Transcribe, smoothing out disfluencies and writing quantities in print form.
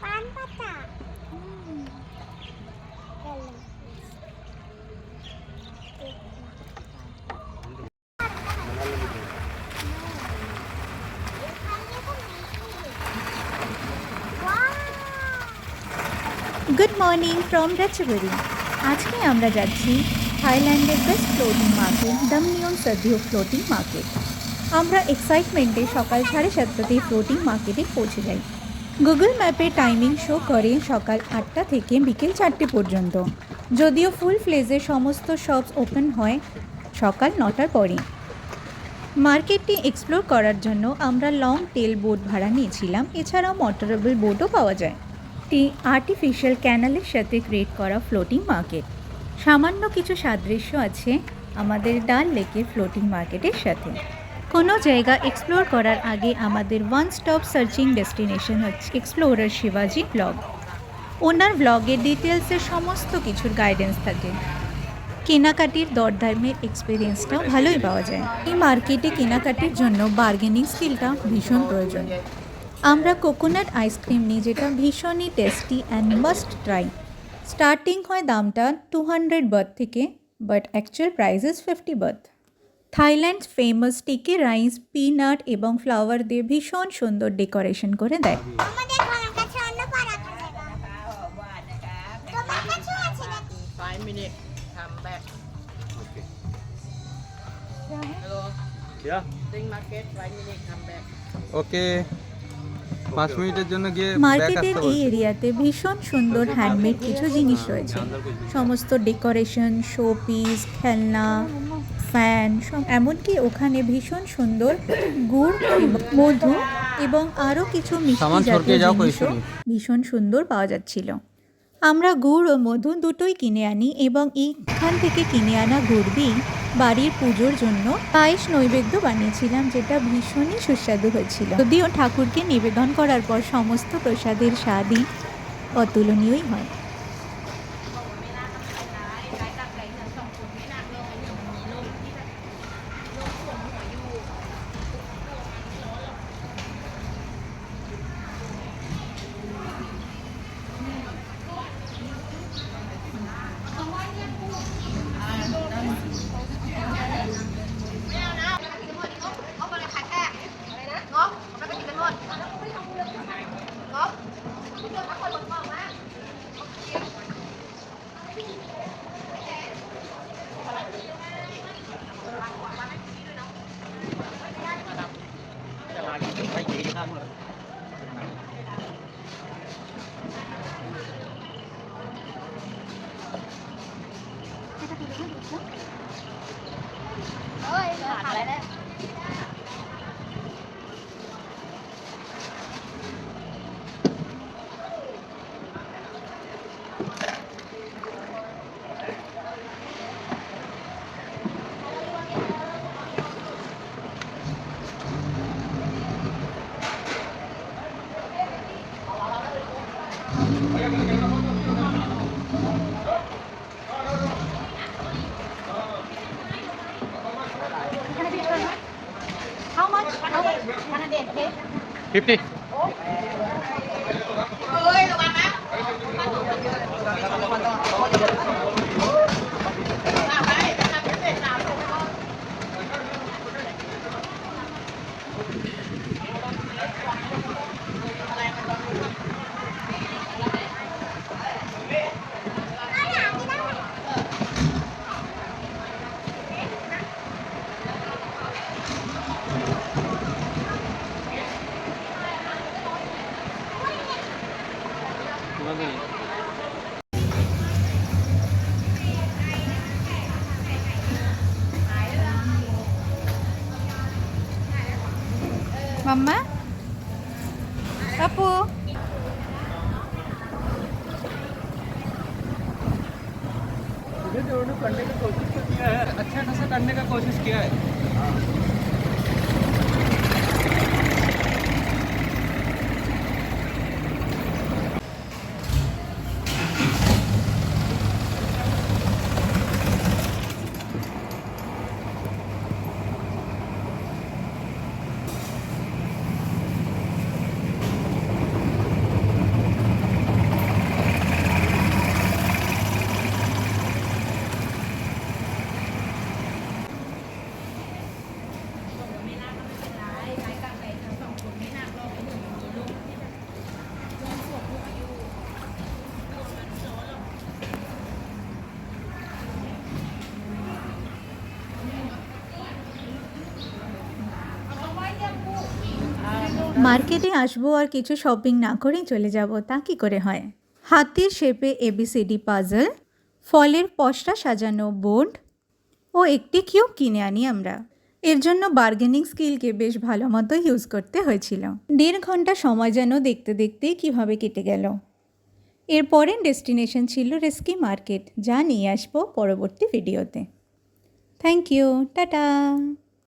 পান পাতা। Good morning from Ratchaburi. আজকে আমরা যাচ্ছি থাইল্যান্ডের best floating market Damnoen Saduak floating market. আমরা এক্সাইটমেন্টে সকাল 7:30 ফ্লোটিং মার্কেটে পৌঁছে যাই। গুগল ম্যাপে টাইমিং শো করে সকাল 8টা থেকে বিকেল 4টে পর্যন্ত, যদিও ফুল ফ্লেজে সমস্ত শপস ওপেন হয় সকাল 9টার পরে। মার্কেটটি এক্সপ্লোর করার জন্য আমরা লং টেল বোট ভাড়া নিয়েছিলাম। এছাড়াও মোটরেবল বোটও পাওয়া যায়। একটি আর্টিফিশিয়াল ক্যানালের সাথে ক্রিয়েট করা ফ্লোটিং মার্কেট। সামান্য কিছু সাদৃশ্য আছে আমাদের ডাল লেকের ফ্লোটিং মার্কেটের সাথে। কোনো জায়গা এক্সপ্লোর করার আগে আমাদের ওয়ান স্টপ সার্চিং ডেস্টিনেশন হচ্ছে এক্সপ্লোরার শিবাজি ব্লগ। ওনার ব্লগে ডিটেলসের সমস্ত কিছুর গাইডেন্স থাকে। কেনাকাটির দরদামের এক্সপিরিয়েন্সটাও ভালোই পাওয়া যায়। এই মার্কেটে কেনাকাটির জন্য বার্গেনিং স্কিলটা ভীষণ প্রয়োজন। আমরা কোকোনাট আইসক্রিম নিই, যেটা ভীষণই tasty and must try. Starting হয় দামটা 200 বাথ থেকে, but actual price is 50 baht. Thailand famous sticky rice, peanut এবং ফ্লাওয়ার দিয়ে ভীষণ সুন্দর ডেকোরেশন করে দেয়। আমাদের ঘরের কাছে অন্য পাড়া আছে না। তোমার কাছে আছে নাকি? 5 minutes, come back. Okay. Hello, Yeah. Ting Market, 5 minutes, come back. ওকে 5 মিনিটের জন্য গিয়ে মার্কেটের এই এরিয়াতে ভীষণ সুন্দর হ্যান্ডমেড কিছু জিনিস রয়েছে। সমস্ত ডেকোরেশন, শো পিস, খেলনা, ফ্যান, এমনকি ওখানে ভীষণ সুন্দর গুড়, মধু এবং আরও কিছু মিষ্টি জাতীয় জিনিসও ভীষণ সুন্দর পাওয়া যাচ্ছিল। আমরা গুড় ও মধু দুটোই কিনে আনি এবং এইখান থেকে কিনে আনা গুড় দিয়ে বাড়ির পুজোর জন্য পায়েস নৈবেদ্য বানিয়েছিলাম, যেটা ভীষণই সুস্বাদু হয়েছিল। যদিও ঠাকুরকে নিবেদন করার পর সমস্ত প্রসাদের স্বাদই অতুলনীয়ই হয়। How much? 50 মাম্মা, আপু, करने का कोशिश तो किया है, अच्छा खासा करने का कोशिश किया है। মার্কেটে আসবো আর কিছু শপিং না করেই চলে যাব, তা কি করে হয়? হাতির শেপে এবিসিডি পাজল, ফলের পসরা সাজানো বোর্ড ও একটি কিউব কিনে আনি আমরা। এর জন্য বার্গেনিং স্কিলকে বেশ ভালো মতো ইউজ করতে হয়েছিল। 1.5 ঘন্টা সময় যেন দেখতে দেখতেই কীভাবে কেটে গেল। এরপরের ডেস্টিনেশন ছিল রেস্কি মার্কেট, যা নিয়ে আসবো পরবর্তী ভিডিওতে। Thank you, tata.